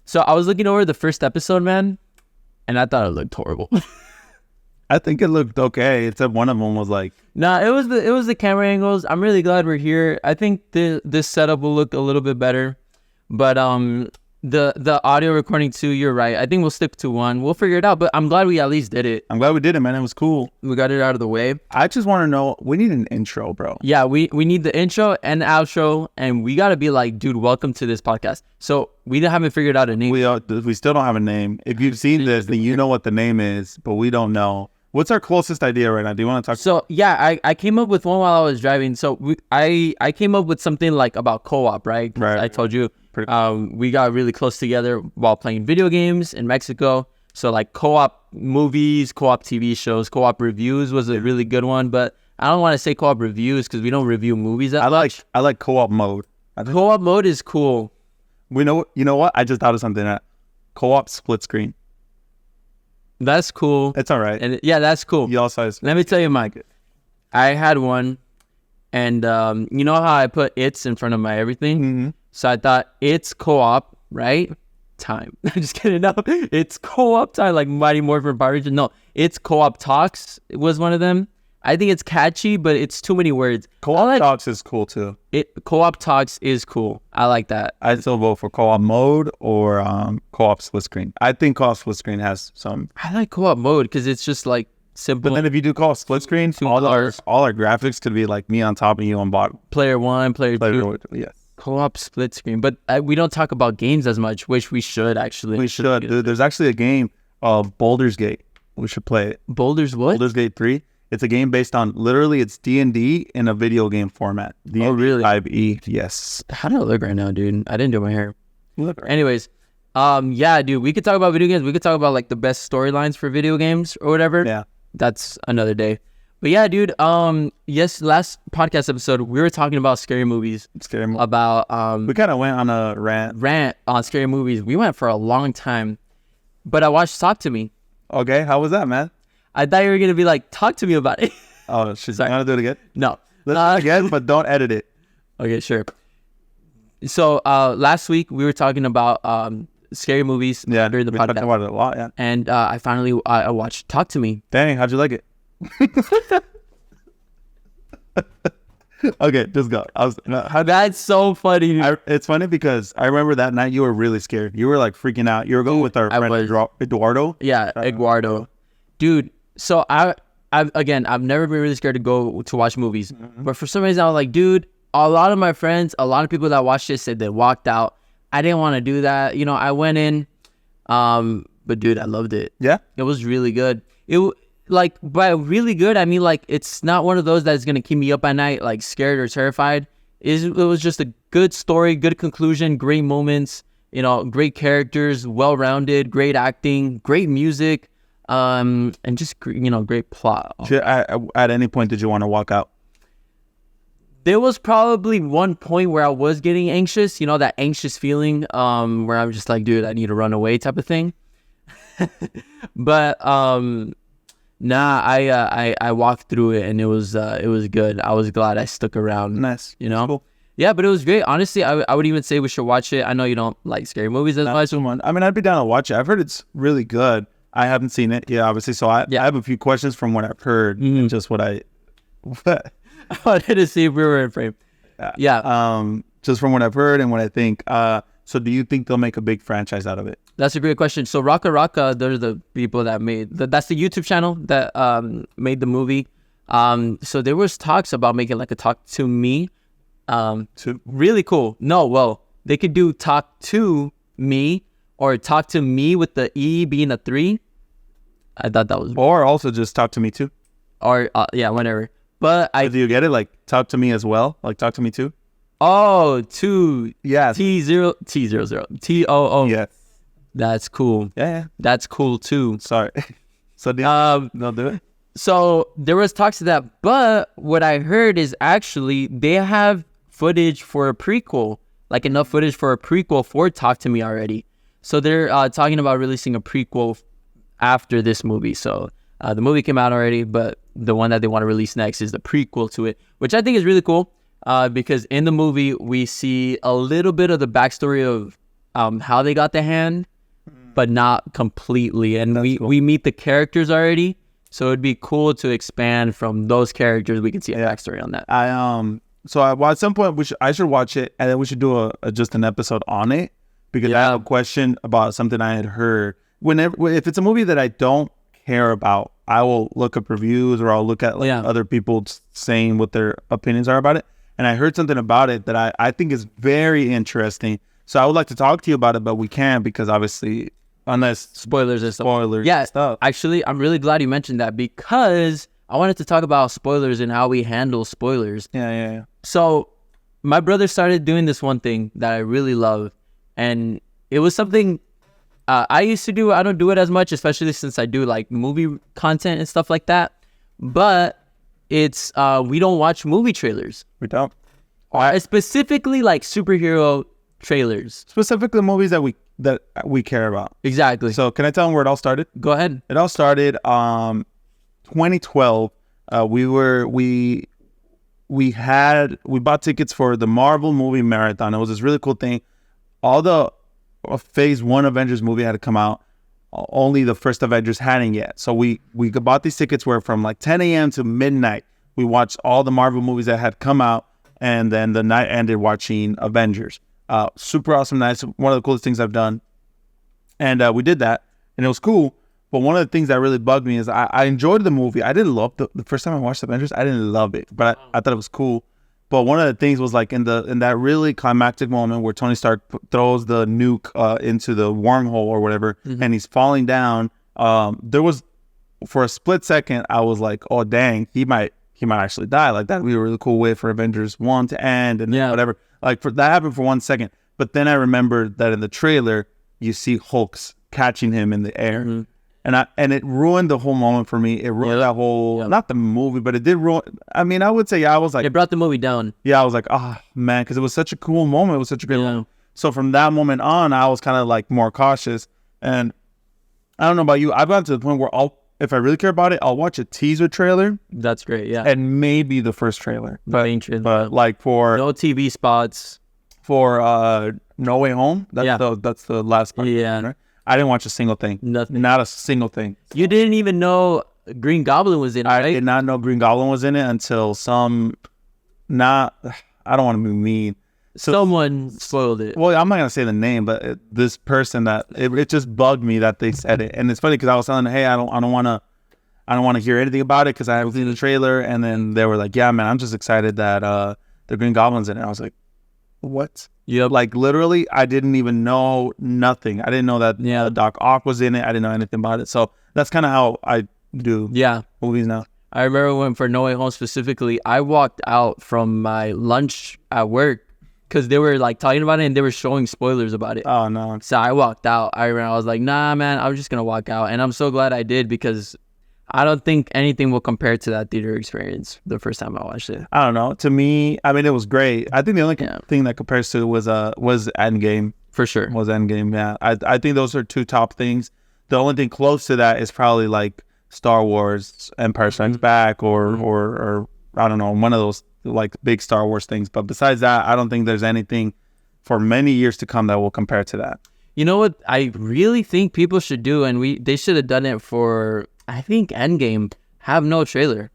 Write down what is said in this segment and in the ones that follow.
So I was looking over the first episode, man, and I thought it looked horrible. I think it looked okay. Except one of them was like, Nah, it was the camera angles. I'm really glad we're here. I think this setup will look a little bit better, but the audio recording too. You're right. I think we'll stick to one. We'll figure it out. But I'm glad we at least did it. I'm glad we did it, man. It was cool. We got it out of the way. I just want to know. We need an intro, bro. Yeah, we need the intro and the outro, and we gotta be like, dude, welcome to this podcast. So we haven't figured out a name. We still don't have a name. If you've seen this, then you know what the name is, but we don't know. What's our closest idea right now? Do you want to talk? So yeah, I came up with one while I was driving. So I came up with something like about co-op, right? Right. I told you we got really close together while playing video games in Mexico. So like co-op movies, co-op TV shows, co-op reviews was a really good one. But I don't want to say co-op reviews because we don't review movies that much. I like co-op mode. Co-op mode is cool. You know what? I just thought of something. Co-op split screen. That's cool. It's all right. And yeah, that's cool. You also Let me tell you, Mike. I had one, and you know how I put "it's" in front of my everything. Mm-hmm. So I thought it's co-op, right? Time. I'm just kidding. No, it's co-op time, like Mighty Morphin Power Rangers. No, it's co-op talks. It was one of them. I think it's catchy, but it's too many words. Co-op talks is cool too. Co-op talks is cool. I like that. I'd still vote for co-op mode or co-op split screen. I think co-op split screen has some. I like co-op mode because it's just like simple. But then if you do co-op split screen, all our graphics could be like me on top and you on bottom. Player one, player two. Yes. Co-op split screen. But we don't talk about games as much, which we should actually. We should. Dude, there's actually a game of Baldur's Gate. We should play it. Baldur's what? Baldur's Gate 3. It's a game based on, literally, it's D&D in a video game format. D&D oh, really? 5e, yes. How do I look right now, dude? I didn't do my hair. Look right. Anyways, yeah, dude, we could talk about video games. We could talk about, like, the best storylines for video games or whatever. Yeah. That's another day. But, yeah, dude, yes, last podcast episode, we were talking about scary movies. Scary movies. About, we kind of went on a rant on scary movies. We went for a long time. But I watched Talk to Me. Okay, how was that, man? I thought you were going to be like, talk to me about it. Oh, shit. You want to do it again? No. Let's do it again, but don't edit it. Okay, sure. So last week, we were talking about scary movies during the podcast. Talked about it a lot, yeah. And I finally I watched Talk to Me. Dang, how'd you like it? Okay, just go. That's so funny. It's funny because I remember that night you were really scared. You were like freaking out. You were going with our friend Eduardo. Yeah, Eduardo. Dude, so I've never been really scared to go to watch movies. Mm-hmm. But for some reason, I was like, dude, a lot of my friends, a lot of people that watched it said they walked out. I didn't want to do that. You know, I went in, but dude, I loved it. Yeah? It was really good. Like, by really good, I mean, like, it's not one of those that's going to keep me up at night, like, scared or terrified. It was just a good story, good conclusion, great moments, you know, great characters, well-rounded, great acting, great music, and just, you know, great plot. At any point, did you want to walk out? There was probably one point where I was getting anxious, you know, that anxious feeling, where I'm just like, dude, I need to run away type of thing. But, nah, I walked through it and it was good. I was glad I stuck around. Nice. You know? Cool. Yeah, but it was great. Honestly, I would even say we should watch it. I know you don't like scary movies as much. I mean, I'd be down to watch it. I've heard it's really good. I haven't seen it. Yeah, obviously. So I have a few questions from what I've heard. Mm-hmm. Just what I wanted to see if we were in frame. Yeah. Just from what I've heard and what I think. So do you think they'll make a big franchise out of it? That's a great question. So Raka Raka, they're the people that made that's the YouTube channel that made the movie. So there was talks about making like a Talk to Me. Really cool. No, well, they could do Talk to Me or Talk to Me with the E being a 3. I thought that was. Or also just Talk to Me too. Or yeah, whatever. But do you get it? Like Talk to Me as well? Like Talk to Me too? Oh, 2. Yeah. T00. TOO. Yeah. That's cool. Yeah. That's cool too. Sorry. So they'll do it. So there was talks of that, but what I heard is actually they have footage for a prequel, like enough footage for a prequel for Talk to Me already. So they're talking about releasing a prequel after this movie. So the movie came out already, but the one that they want to release next is the prequel to it, which I think is really cool because in the movie we see a little bit of the backstory of how they got the hand, but not completely. And we meet the characters already, so it'd be cool to expand from those characters. We can see a backstory on that. Well, at some point I should watch it, and then we should do just an episode on it, because I have a question about something I had heard. If it's a movie that I don't care about, I will look up reviews, or I'll look at other people saying what their opinions are about it. And I heard something about it that I think is very interesting. So I would like to talk to you about it, but we can't, because obviously, unless spoilers and stuff. Yeah, actually, I'm really glad you mentioned that, because I wanted to talk about spoilers and how we handle spoilers. Yeah. So my brother started doing this one thing that I really love, and it was something I used to do. I don't do it as much, especially since I do like movie content and stuff like that. But it's we don't watch movie trailers. We don't. Specifically like superhero trailers. Specifically movies that we care about. Exactly. So can I tell them where it all started? Go ahead. It all started 2012. We bought tickets for the Marvel movie marathon. It was this really cool thing. All the Phase 1 Avengers movie had to come out. Only the first Avengers hadn't yet. So we bought these tickets where from like 10 a.m. to midnight, we watched all the Marvel movies that had come out, and then the night ended watching Avengers. Super awesome night. One of the coolest things I've done. And we did that, and it was cool. But one of the things that really bugged me is I enjoyed the movie. I didn't love the first time I watched Avengers. I didn't love it, but I thought it was cool. But one of the things was like in that really climactic moment where Tony Stark throws the nuke into the wormhole or whatever, and he's falling down. There was, for a split second, I was like, "Oh dang, he might actually die." Like that would be a really cool way for Avengers 1 to end, and whatever. Like that happened for 1 second, but then I remembered that in the trailer you see Hulk's catching him in the air. And it ruined the whole moment for me. It ruined that whole, not the movie, but it did ruin. I mean, I would say, I was like, it brought the movie down. Yeah, I was like, oh man, because it was such a cool moment. It was such a great moment. So from that moment on, I was kind of like more cautious. And I don't know about you, I've gotten to the point where if I really care about it, I'll watch a teaser trailer. That's great, yeah. And maybe the first trailer. But like for no TV spots. For No Way Home, that's the last part. Yeah. Right? I didn't watch a single thing. Nothing. Not a single thing. You didn't even know Green Goblin was in it, right? I did not know Green Goblin was in it until I don't want to be mean. Someone spoiled it. Well, I'm not going to say the name, but this person it just bugged me that they said it. And it's funny because I was telling them, hey, I don't want to hear anything about it because I haven't seen the trailer. And then they were like, yeah, man, I'm just excited that the Green Goblin's in it. I was like, what? Yep. Like literally, I didn't even know nothing. I didn't know that Doc Ock was in it. I didn't know anything about it. So that's kind of how I do movies now. I remember when for No Way Home specifically, I walked out from my lunch at work because they were like talking about it and they were showing spoilers about it. Oh no! So I walked out. I was like, nah, man, I'm just gonna walk out, and I'm so glad I did because I don't think anything will compare to that theater experience the first time I watched it. I don't know. To me, I mean, it was great. I think the only thing that compares to it was Endgame. For sure. Was Endgame, yeah. I think those are two top things. The only thing close to that is probably like Star Wars, Empire Strikes Back, or I don't know, one of those like big Star Wars things. But besides that, I don't think there's anything for many years to come that will compare to that. You know what I really think people should do, and they should have done it for, I think, Endgame, have no trailer.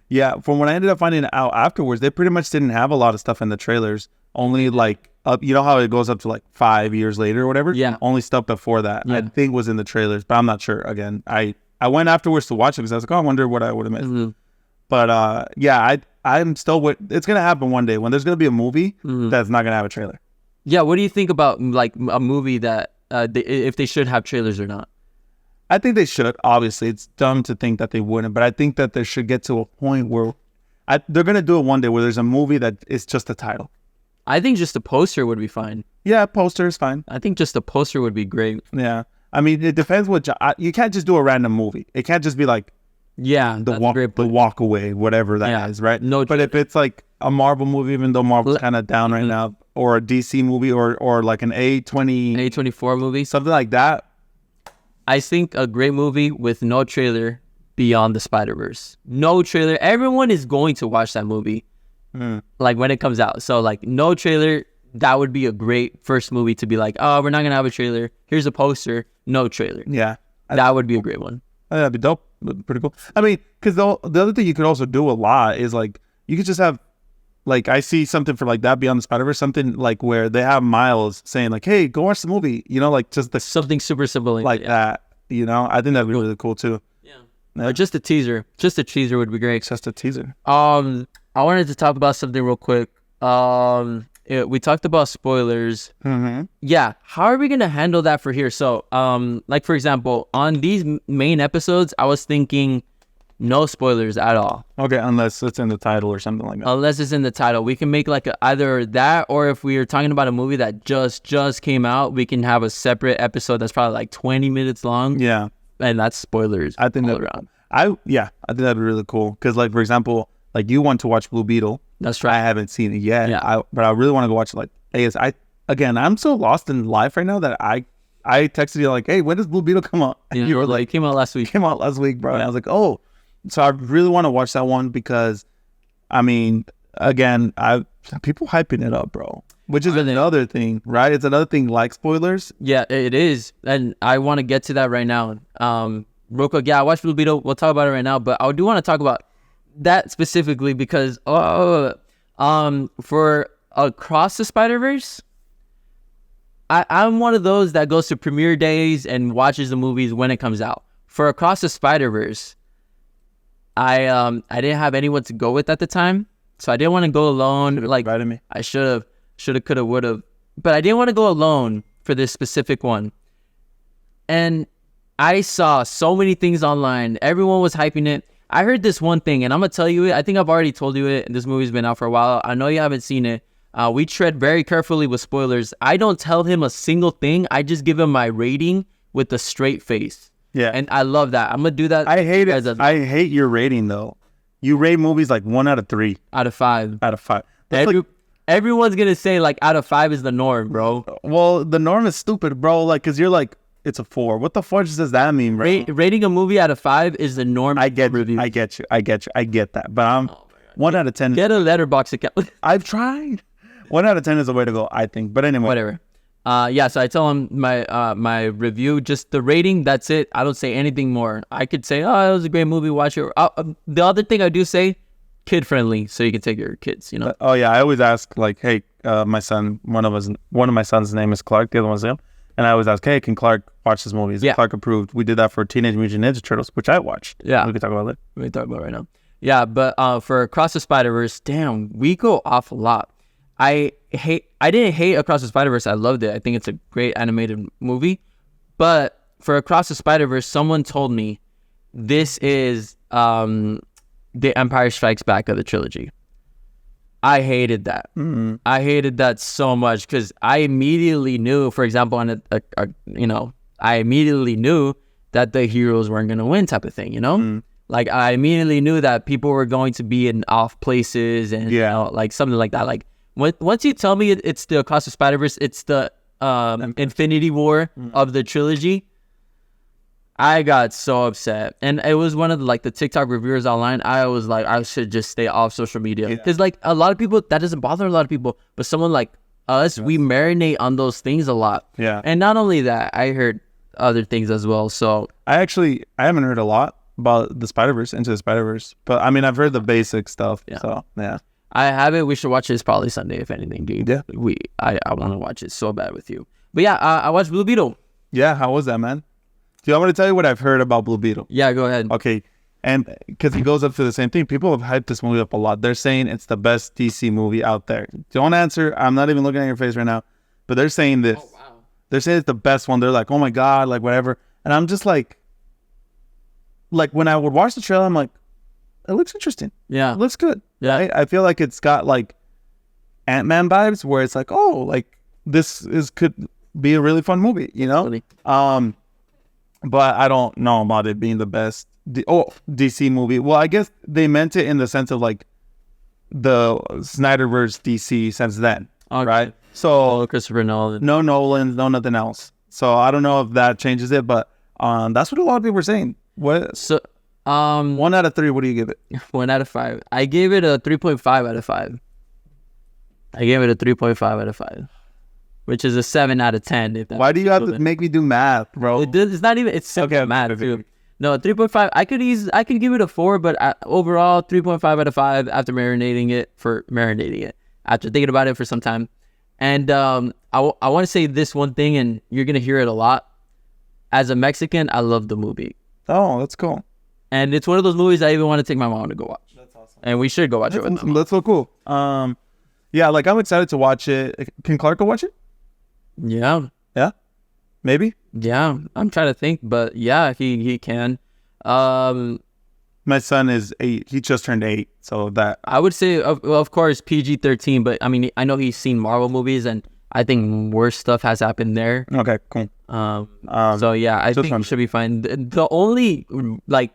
Yeah, from what I ended up finding out afterwards, they pretty much didn't have a lot of stuff in the trailers. Only like you know how it goes up to like 5 years later or whatever? Yeah. Only stuff before that, I think, was in the trailers, but I'm not sure. Again, I went afterwards to watch it because I was like, oh, I wonder what I would have missed. But I'm still it's going to happen one day when there's going to be a movie that's not going to have a trailer. Yeah, what do you think about like a movie that if they should have trailers or not? I think they should. Obviously, it's dumb to think that they wouldn't, but I think that they should get to a point where they're going to do it one day where there's a movie that is just a title. I think just a poster would be fine. Yeah, poster is fine. I think just a poster would be great. Yeah. I mean, it depends what you can't just do a random movie. It can't just be like the walk away, whatever that is, right? No, but if it's like a Marvel movie, even though Marvel's kind of down right now, or a DC movie, or like an A24 movie, something like that. I think a great movie with no trailer, Beyond the Spider-Verse. No trailer. Everyone is going to watch that movie, like when it comes out. So like no trailer, that would be a great first movie to be like, oh, we're not gonna have a trailer. Here's a poster, no trailer. Yeah, That would be a great one. that'd be dope. That'd be pretty cool. I mean, because the other thing you could also do a lot is like you could just have like I see something for like that Beyond the Spider-Verse, something like where they have Miles saying like, "Hey, go watch the movie," you know, like just the Something super simple like that. You know, I think that'd be really cool too. Yeah. Or just a teaser. Just a teaser would be great. Just a teaser. I wanted to talk about something real quick. We talked about spoilers. Mm-hmm. Yeah, how are we gonna handle that for here? So, like for example, on these main episodes, I was thinking no spoilers at all, Okay, unless it's in the title or something like that. unless it's in the title. We can make like either that, or if we are talking about a movie that just came out, we can have a separate episode that's probably like 20 minutes long, Yeah, and that's spoilers. I think all that around. I think that'd be really cool. Because like for example, like you want to watch Blue Beetle. That's I right. haven't seen it yet. Yeah. But I really want to go watch it. Like, I'm so lost in life right now that I texted you like, hey, when does Blue Beetle come out? And Yeah, you were like, it came out last week. came out last week, bro. And I was like, oh, so I really want to watch that one because, I mean, again, people hyping it up, bro. Which is another thing, right? It's another thing like spoilers. Yeah, it is, and I want to get to that right now. Real quick, yeah, I watched Blue Beetle. We'll talk about it right now, but I do want to talk about that specifically because for Across the Spider-Verse, I'm one of those that goes to premiere days and watches the movies when it comes out. For Across the Spider-Verse, I didn't have anyone to go with at the time, so I didn't want to go alone. Like Right to me. I should have, could have, would have, but I didn't want to go alone for this specific one. And I saw so many things online. Everyone was hyping it. I heard this one thing, and I'm gonna tell you it. I think I've already told you it. This movie's been out for a while. I know you haven't seen it. We tread very carefully with spoilers. I don't tell him a single thing. I just give him my rating with a straight face. Yeah. And I love that. I'm gonna do that. I hate it. as a- I hate your rating though. You rate movies like 1 out of 3 out of 5. out of 5. That's like, Everyone's gonna say like out of 5 is the norm, bro. well, the norm is stupid, bro. Like, cause you're like, it's a 4. What the fuck does that mean, bro? Rating a movie out of 5 is the norm. I get review. I get you. I get that. But I'm 1 out of 10. Get a letterbox account. I've tried. 1 out of 10 is the way to go, I think. But anyway, Whatever. Yeah, so I tell him my review, just the rating, that's it. I don't say anything more. I could say, oh, it was a great movie, watch it. The other thing I do say, kid friendly, so you can take your kids, you know. oh yeah, I always ask like, hey, my son, one of my son's name is Clark, the other one's Liam, and I always ask, hey, can Clark watch this movie? Is Clark approved? We did that for Teenage Mutant Ninja Turtles, which I watched. Yeah. We could talk about it. We talk about it right now. Yeah, but for Across the Spider-Verse, damn, we go off a lot. I didn't hate Across the Spider-Verse. I loved it. I think it's a great animated movie. But for Across the Spider-Verse, someone told me this is the Empire Strikes Back of the trilogy. I hated that. Mm-hmm. I hated that so much because I immediately knew, for example, I immediately knew that the heroes weren't going to win type of thing, you know? Mm-hmm. Like, I immediately knew that people were going to be in off places and, you know, like, something like that. Like, once you tell me it's the Across the Spider-Verse, it's the Infinity War of the trilogy, I got so upset. And it was one of the TikTok reviewers online. I was like, I should just stay off social media. Because, like, a lot of people, that doesn't bother a lot of people. But someone like us, we marinate on those things a lot. Yeah. And not only that, I heard other things as well. So I haven't heard a lot about the Spider-Verse, Into the Spider-Verse. But, I mean, I've heard the basic stuff. Yeah. So, yeah. I have it. We should watch this probably Sunday, if anything, dude. Yeah. I want to watch it so bad with you. But yeah, I watched Blue Beetle. Yeah, how was that, man? Do you want me to tell you what I've heard about Blue Beetle? Yeah, go ahead. Okay, and because it goes up to the same thing, people have hyped this movie up a lot. They're saying it's the best DC movie out there. Don't answer. I'm not even looking at your face right now, but they're saying this. Oh, wow. They're saying it's the best one. They're like, oh my God, like whatever. And I'm just like when I would watch the trailer, I'm like, it looks interesting. Yeah. It looks good. Yeah. Right? I feel like it's got like Ant-Man vibes where it's like, oh, like could be a really fun movie, you know? Really. But I don't know about it being the best DC movie. Well, I guess they meant it in the sense of like the Snyderverse DC since then, Okay. right? So Christopher Nolan. no Nolan, no nothing else. So I don't know if that changes it, but that's what a lot of people are saying. What? So 1 out of 3. What do you give it? 1 out of 5. I gave it a 3.5 out of 5. I gave it a 3.5 out of 5, which is a 7 out of 10. If Why do you have to make me do math, bro? It's not even. It's simple Okay, math, okay. dude. No, 3.5. I could give it a 4, but overall 3.5 out of 5 after marinating it after thinking about it for some time. And I want to say this one thing, and you're gonna hear it a lot. As a Mexican, I love the movie, Oh, that's cool. and it's one of those movies I even want to take my mom to go watch. That's awesome. And we should go watch it with them. That's so cool. Yeah, like I'm excited to watch it. Can Clark go watch it? Yeah, Yeah, maybe. yeah. I'm trying to think, but yeah, he can. My son is 8. He just turned 8, so that I would say, of course, PG-13, but I mean, I know he's seen Marvel movies, and I think worse stuff has happened there. okay, cool. So yeah, I think it should be fine. The only like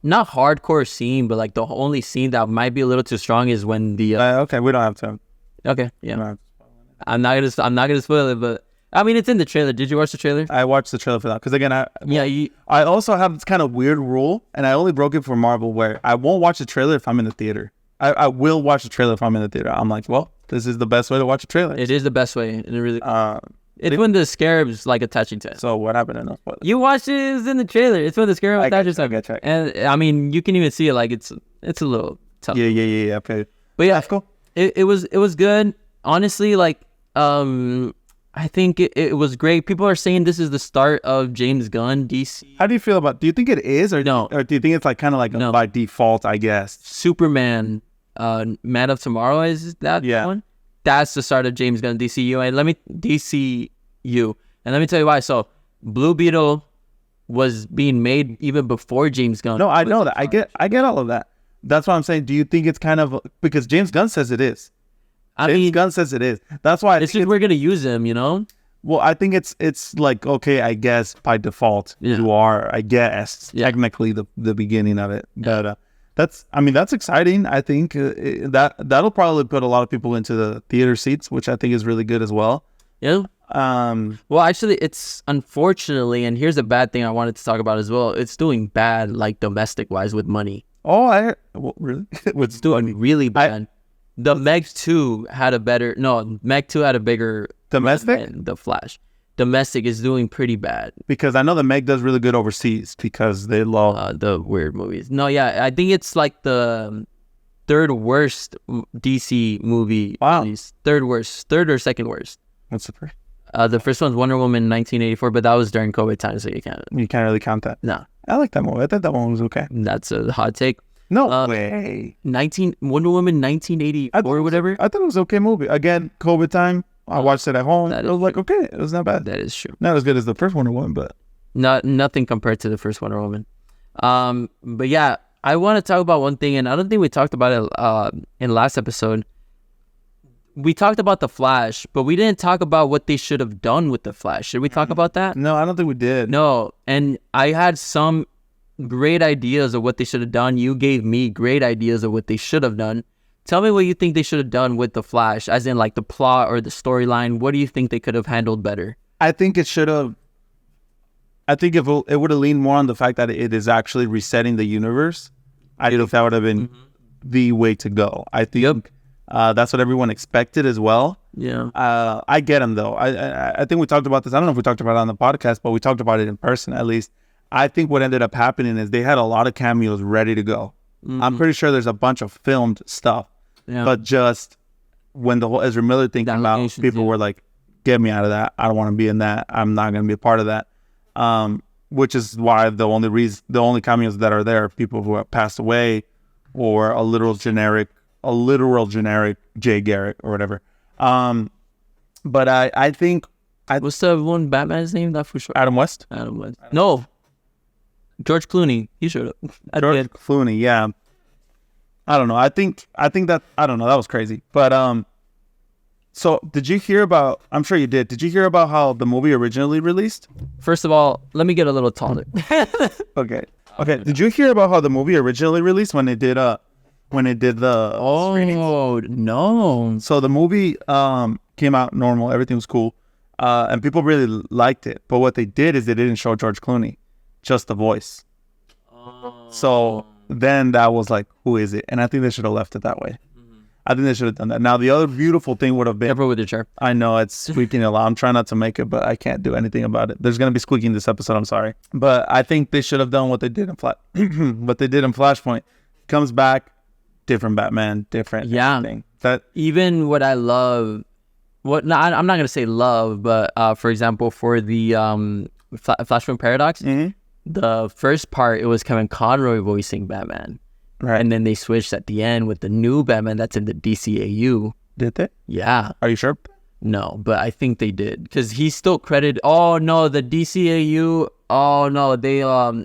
not hardcore scene, but like the only scene that might be a little too strong is when the Okay, we don't have to. okay, we yeah, don't have to. I'm not gonna spoil it, but I mean it's in the trailer. Did you watch the trailer? I watched the trailer for that because again, Yeah, I also have this kind of weird rule, and I only broke it for Marvel, where I won't watch the trailer if I'm in the theater. I will watch the trailer if I'm in the theater. I'm like, well, this is the best way to watch a trailer. it is the best way, and it really. It's it- when the scarab's like attaching to it. So what happened? No spoilers. You watched it, it's in the trailer. It's when the scarab attaches to it. Okay, check. And I mean, you can even see it. Like it's a little tough. Yeah. Okay. But yeah, That's cool. It was good. Honestly, like I think it was great. People are saying this is the start of James Gunn DC. How do you feel about? Do you think it is, or No. or do you think it's like kind of like No. by default? I guess. Superman, Man of Tomorrow, is that Yeah. one? That's the start of James Gunn DCU. And let me tell you why. So Blue Beetle was being made even before James Gunn. No, I know that. I get all of that. That's what I'm saying. Do you think it's kind of because James Gunn says it is? I James mean, Gunn says it is. That's why I it's think just we're gonna use him, you know. well, I think it's like okay, I guess by default Yeah. you are, I guess Yeah. technically the beginning of it. But that's exciting. I think that'll probably put a lot of people into the theater seats, which I think is really good as well. Yeah. Um, Well, actually, it's unfortunately, and here's a bad thing I wanted to talk about as well. It's doing bad, like domestic wise, with money. really? It's doing really bad. The Meg 2 had a bigger Domestic? than the Flash. Domestic is doing pretty bad. Because I know the Meg does really good overseas because they love. The weird movies. No, yeah, I think it's like the third worst DC movie. Wow. release. Third or second worst. What's the first? The first one's Wonder Woman 1984, but that was during COVID time, so you can't. You can't really count that. No, I like that movie. I thought that one was okay. that's a hot take. No Uh, way. Wonder Woman 1984 or whatever. I thought it was an okay movie. Again, COVID time. I watched it at home. That It was like okay. It was not bad. That is true. Not as good as the first Wonder Woman, but Nothing compared to the first Wonder Woman. But yeah, I want to talk about one thing, and I don't think we talked about it in last episode. We talked about the Flash, but we didn't talk about what they should have done with the Flash. Should we talk about that? no, I don't think we did. No, and I had some great ideas of what they should have done. You gave me great ideas of what they should have done. Tell me what you think they should have done with the Flash, as in like the plot or the storyline. What do you think they could have handled better? I think it should have. I think if it would have leaned more on the fact that it is actually resetting the universe, I think that would have been the way to go. I think that's what everyone expected as well. Yeah. I get him though. I think we talked about this. I don't know if we talked about it on the podcast, but we talked about it in person at least. I think what ended up happening is they had a lot of cameos ready to go. I'm pretty sure there's a bunch of filmed stuff, but just when the whole Ezra Miller thing came out, people were like, "Get me out of that! I don't want to be in that. I'm not going to be a part of that." Which is why the only cameos that are there are people who have passed away, or a literal generic Jay Garrick or whatever. But I think What's the one Batman's name? That for sure. Adam West. Adam West. No. George Clooney. He showed up. George Clooney, yeah. I don't know. I think that I don't know. That was crazy. But so did you hear about? I'm sure you did. Did you hear about how the movie originally released? First of all, let me get a little taller. Okay. Did you hear about how the movie originally released when it did the Oh no. So the movie came out normal. Everything was cool, and people really liked it. But what they did is they didn't show George Clooney, just the voice. So then that was like, who is it? And I think they should have left it that way. I think they should have done that. Now, the other beautiful thing would have been, Careful with your chair. I know it's squeaking a lot. I'm trying not to make it, but I can't do anything about it. There's gonna be squeaking this episode. I'm sorry, but I think they should have done what they did in what they did in Flashpoint. Comes back, different Batman, different everything. That even what I love, I'm not gonna say love, but for example, for the Flashpoint Paradox, the first part it was Kevin Conroy voicing Batman. right. And then they switched at the end with the new Batman that's in the DCAU. Did they? Yeah. Are you sure? No, but I think they did because he's still credited. Oh no, the DCAU. Oh no, they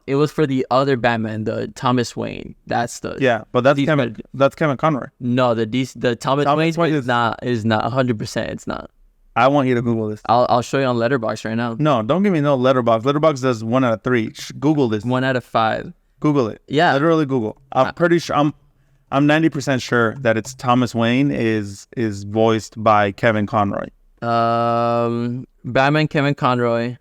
it was for the other Batman, the Thomas Wayne. That's the But that's Kevin Conroy. No, the Thomas Wayne is not 100%. It's not. I want you to Google this. I'll show you on Letterboxd right now. No, don't give me no Letterboxd. Letterboxd does 1 out of 3. Google this. 1 out of 5. Google it. Yeah. Literally Google. I'm pretty sure. I'm 90% sure that it's Thomas Wayne is voiced by Kevin Conroy. Batman Kevin Conroy,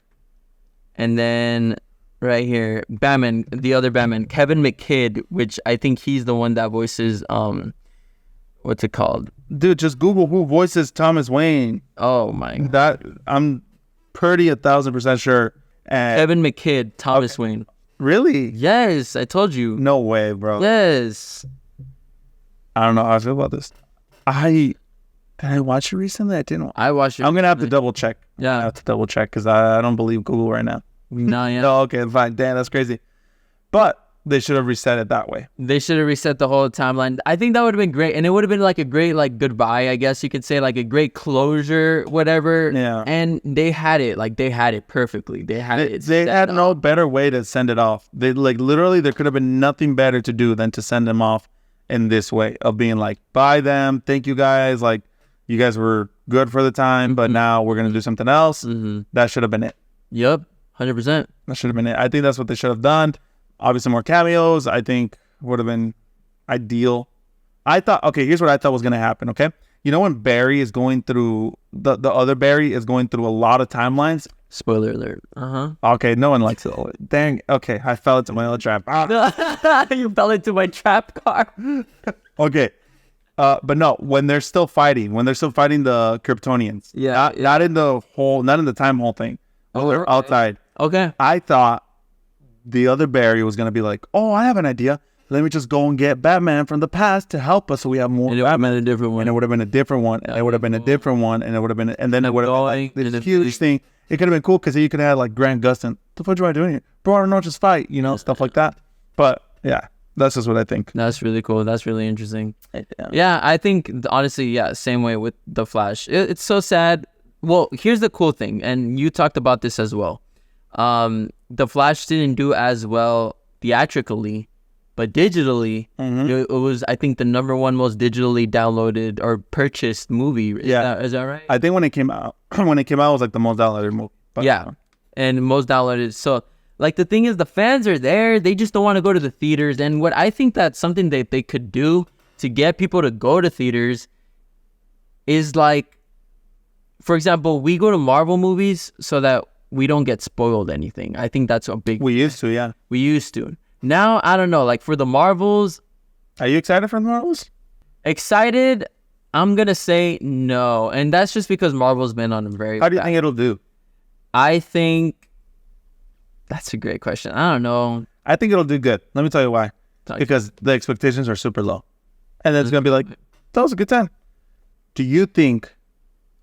and then right here Batman, the other Batman, Kevin McKidd, which I think he's the one that voices what's it called? Dude, just Google who voices Thomas Wayne. Oh my God. That I'm pretty 1,000% sure. And Kevin McKidd, Thomas Wayne. really? Yes, I told you. No way, bro. Yes. I don't know how I feel about this. Did I watch it recently? I didn't. I watched it. I'm gonna have to double check. Yeah. I have to double check because I don't believe Google right now. No, yeah. No, okay, fine. Damn, that's crazy. But they should have reset it that way. They should have reset the whole timeline. I think that would have been great. And it would have been like a great like goodbye, I guess you could say, like a great closure, whatever. Yeah. And they had it. Like they had it perfectly. They had it. They had no better way to send it off. They like literally there could have been nothing better to do than to send them off in this way of being like, bye them, thank you guys, like you guys were good for the time, but now we're gonna do something else. That should have been it. Yep, 100%. That should have been it. I think that's what they should have done. Obviously more cameos, I think would have been ideal. I thought, okay, here's what I thought was gonna happen, okay? You know when Barry is going through, the other Barry is going through a lot of timelines? Spoiler alert. Okay, no one likes it. Dang, okay, I fell into my own trap. You fell into my trap car. Okay. But no, when they're still fighting the Kryptonians. Yeah. Not in the time hole thing. Oh, They're outside. Okay. I thought the other Barry was gonna be like, oh, I have an idea. Let me just go and get Batman from the past to help us so we have more And it would have Batman. been a different one. And it would have been a different one. And it would have been a different one. And it would have been, and then it would have been like this huge thing. It could have been cool because you could have like Grant Gustin. The fuck am I doing here? Bro, I don't know, just fight, stuff like that. But yeah, that's just what I think. That's really cool. That's really interesting. Yeah, I think honestly, yeah, same way with The Flash. It's so sad. Well, here's the cool thing, and you talked about this as well. The Flash didn't do as well theatrically, but digitally, it was, I think, the #1 most digitally downloaded or purchased movie. Is that right? I think when it came out, it was like the most downloaded movie. But, yeah, and most downloaded. So, like, the thing is, the fans are there. They just don't want to go to the theaters. And what I think that's something that they could do to get people to go to theaters is like, for example, we go to Marvel movies so that we don't get spoiled anything. I think that's a big. We used to, yeah. We used to. Now, I don't know. Like for the Marvels. Are you excited for the Marvels? Excited? I'm going to say no. And that's just because Marvel's been on a very. How do you think it'll do? I think. That's a great question. I don't know. I think it'll do good. Let me tell you why. Because the expectations are super low. And then it's going to be like, that was a good time. Do you think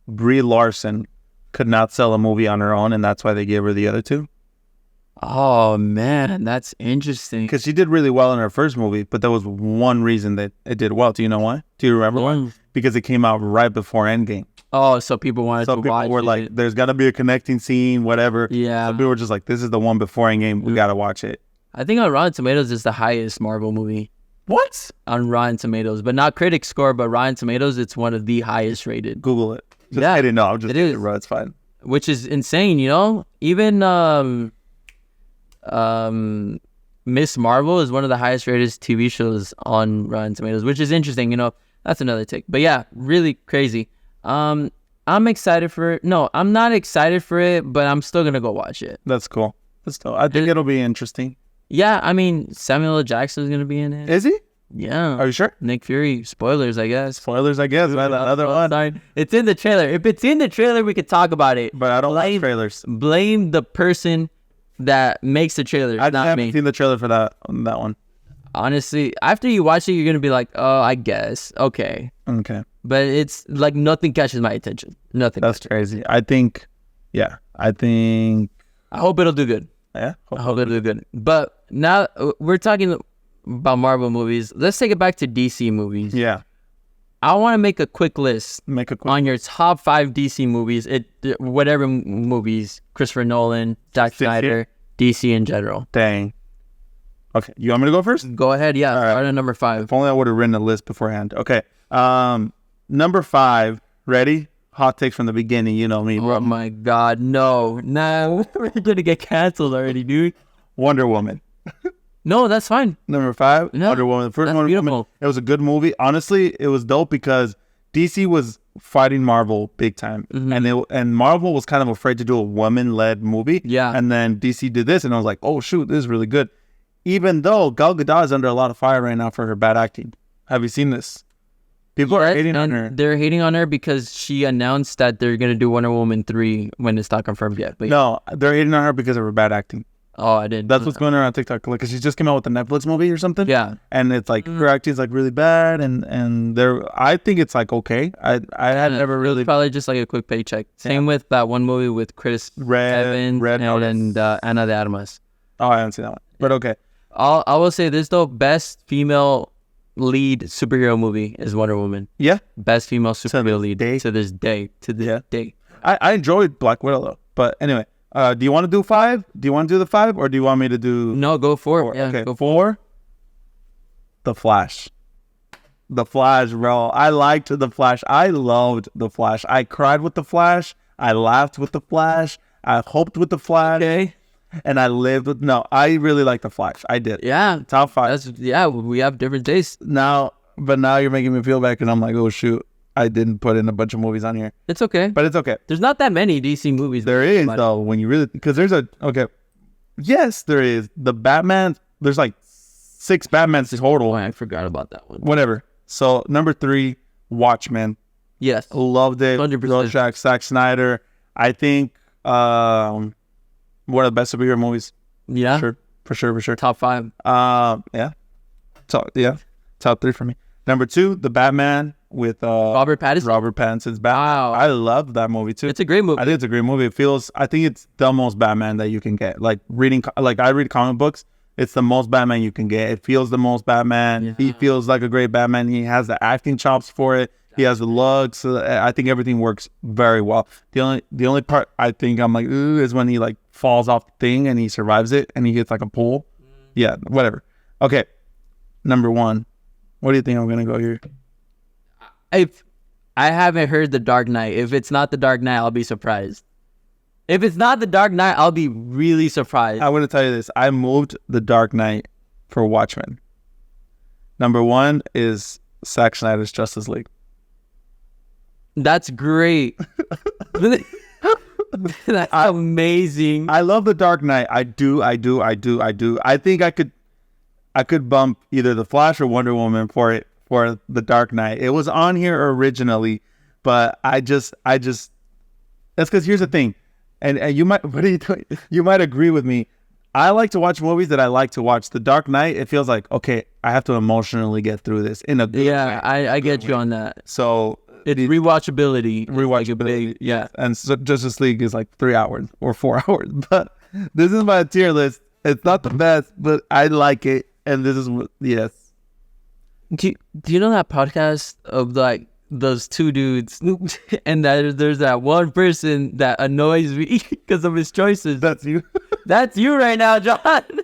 Brie Larson could not sell a movie on her own and that's why they gave her the other two? Oh, man, that's interesting. Because she did really well in her first movie, but there was one reason that it did well. Do you know why? Do you remember why? Because it came out right before Endgame. Oh, so people wanted to watch it. So people were like, there's got to be a connecting scene, whatever. Yeah. So people were just like, this is the one before Endgame. We got to watch it. I think on Rotten Tomatoes is the highest Marvel movie. What? On Rotten Tomatoes. But not critic score, but Rotten Tomatoes, it's one of the highest rated. Google it. Yeah. I didn't know. I'm just kidding, bro. It's fine. Which is insane, Even Miss Marvel is one of the highest rated TV shows on Rotten Tomatoes, which is interesting, That's another take. But yeah, really crazy. I'm excited for it. No, I'm not excited for it, but I'm still going to go watch it. That's cool. I think it'll be interesting. Yeah, I mean, Samuel L. Jackson is going to be in it. Is he? Yeah. Are you sure? Nick Fury. Spoilers, I guess. Spoilers, I guess. Right? Another one. Sorry. It's in the trailer. If it's in the trailer, we could talk about it. But I don't like Blame- trailers. Blame the person that makes the trailer, I not haven't me. seen the trailer for that one. Honestly, after you watch it, you're gonna be like, "Oh, I guess, okay." Okay. But it's like nothing catches my attention. Nothing. That's crazy. I think. I hope it'll do good. Yeah. I hope it'll do good. But now we're talking about Marvel movies. Let's take it back to DC movies. Yeah. I want to make a quick list Make a quick. on your top 5 DC movies. Whatever movies, Christopher Nolan, Zack Snyder, DC in general. Dang. Okay. You want me to go first? Go ahead. Yeah. All right. Start at number 5. If only I would have written a list beforehand. Okay. Number 5. Ready? Hot takes from the beginning. You know me. Oh my God. No. We're going to get canceled already, dude. Wonder Woman. No, that's fine. Number 5. Yeah, Wonder Woman. The first that's Wonder Woman. beautiful. It was a good movie. Honestly, it was dope because DC was fighting Marvel big time, and Marvel was kind of afraid to do a woman-led movie. Yeah. And then DC did this, and I was like, oh shoot, this is really good. Even though Gal Gadot is under a lot of fire right now for her bad acting. Have you seen this? People are hating on her. They're hating on her because she announced that they're going to do Wonder Woman 3 when it's not confirmed yet. But No, they're hating on her because of her bad acting. Oh, I didn't. That's what's going on TikTok. Like, 'cause she just came out with a Netflix movie or something. Yeah. And it's like her acting is like really bad, and I think it's like okay. I had never really Probably just like a quick paycheck. Same with that one movie with Chris Evans Red and Ana de Armas. Oh, I haven't seen that one. But okay. I will say this though, best female lead superhero movie is Wonder Woman. Yeah. Best female superhero this lead day. to this day. Day. I enjoyed Black Widow though. But anyway, do you want to do 5? Do you want to do the 5, or do you want me to do No, go for it. 4? Yeah, Okay. go for it. 4. The Flash. The Flash, bro. I liked The Flash. I loved The Flash. I cried with The Flash. I laughed with The Flash. I hoped with The Flash. Okay. And I lived with... No, I really like The Flash. I did. Yeah. Top 5. We have different tastes. But now you're making me feel bad, and I'm like, oh, shoot. I didn't put in a bunch of movies on here. It's okay. But it's okay. There's not that many DC movies. There is, though, when you really... Because there's a... Okay. Yes, there is. The Batman... There's like 6 Batmans total. Oh, I forgot about that one. Whatever. So, number 3, Watchmen. Yes. Loved it. 100%. Zack Snyder. I think one of the best superhero movies. Yeah. For sure. Top 5. Yeah. Top 3 for me. Number 2, The Batman with Robert Pattinson. Robert Pattinson's Batman. Wow. I love that movie too. It's a great movie. I think it's a great movie. I think it's the most Batman that you can get. Like I read comic books. It's the most Batman you can get. It feels the most Batman. Yeah. He feels like a great Batman. He has the acting chops for it. He has the looks. So I think everything works very well. The only part I think I'm like, ooh, is when he like falls off the thing and he survives it and he hits like a pool. Yeah, whatever. Okay, number 1. What do you think I'm gonna go here? If I haven't heard The Dark Knight. If it's not The Dark Knight, I'll be surprised. If it's not The Dark Knight, I'll be really surprised. I'm gonna tell you this. I moved The Dark Knight for Watchmen. Number 1 is Zack Snyder's Justice League. That's great. That's amazing. I love The Dark Knight. I do. I think I could bump either The Flash or Wonder Woman for The Dark Knight. It was on here originally, but I just that's because here's the thing, and you might what are you doing? You might agree with me. I like to watch movies that I like to watch. The Dark Knight, it feels like okay, I have to emotionally get through this in a good way. I get you on that. So It's rewatchability. Rewatchability. Yeah. And so Justice League is like 3 hours or 4 hours. But this is my tier list. It's not the best, but I like it. And this is yes. Do you know that podcast of like those 2 dudes and that there's that one person that annoys me because of his choices? That's you. That's you right now, Jhon.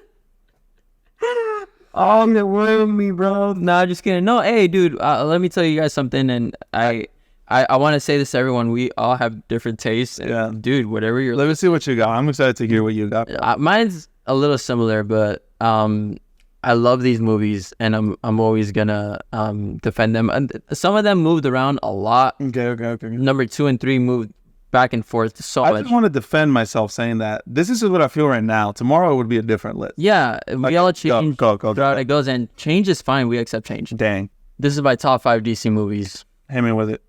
Oh, you're with me, bro. Nah, just kidding. No, hey, dude. Let me tell you guys something, and I want to say this to everyone. We all have different tastes. And, Yeah. dude. Whatever you're. Let me see what you got. I'm excited to hear what you got. Mine's a little similar, but I love these movies, and I'm always gonna defend them. And some of them moved around a lot. Okay. Number 2 and 3 moved back and forth so I much. just want to defend myself saying that this is what I feel right now. Tomorrow it would be a different list. Yeah, we all change Go. throughout it goes, and change is fine. We accept change. Dang. This is my top 5 DC movies. Hit me with it.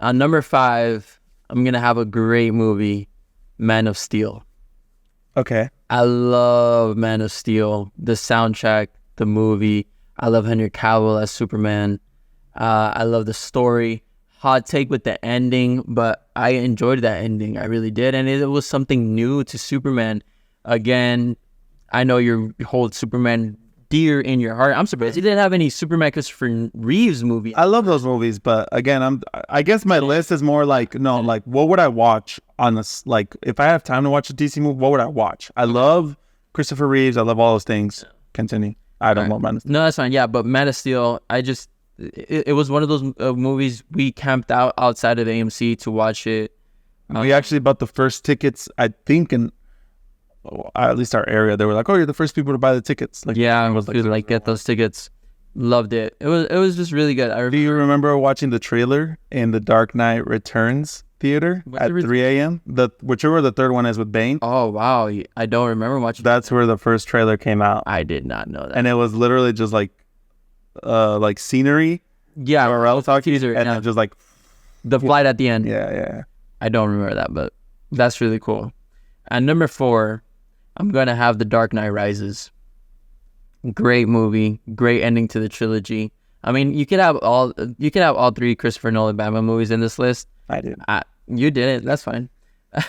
Number 5, I'm gonna have a great movie, Man of Steel. Okay. I love Man of Steel, the soundtrack, the movie. I love Henry Cavill as Superman. I love the story. Hot take with the ending, but I enjoyed that ending. I really did, and it was something new to Superman. Again, I know you hold Superman dear in your heart. I'm surprised you didn't have any Superman Christopher Reeves movie. I love those movies, but again, I guess my list is more like like what would I watch on this? Like if I have time to watch a DC movie, what would I watch? I love Christopher Reeves. I love all those things. Continue. I don't know, man. No, that's fine. Yeah, but Man of Steel, it was one of those movies we camped out outside of the AMC to watch it. We actually bought the first tickets, I think, in at least our area. They were like, "Oh, you're the first people to buy the tickets." Like, yeah, I was like get those tickets. Loved it. It was just really good. Do you remember watching the trailer in the Dark Knight Returns theater at 3 a.m.? Whichever the third one is with Bane. Oh wow, I don't remember watching. That's where the first trailer came out. I did not know that. And it was literally just like scenery. Yeah, or else teaser, and yeah. then just like the flight at the end. Yeah. I don't remember that, but that's really cool. And number 4, I'm gonna have The Dark Knight Rises. Great movie, great ending to the trilogy. I mean, you could have all 3 Christopher Nolan Batman movies in this list. I did. You didn't. That's fine.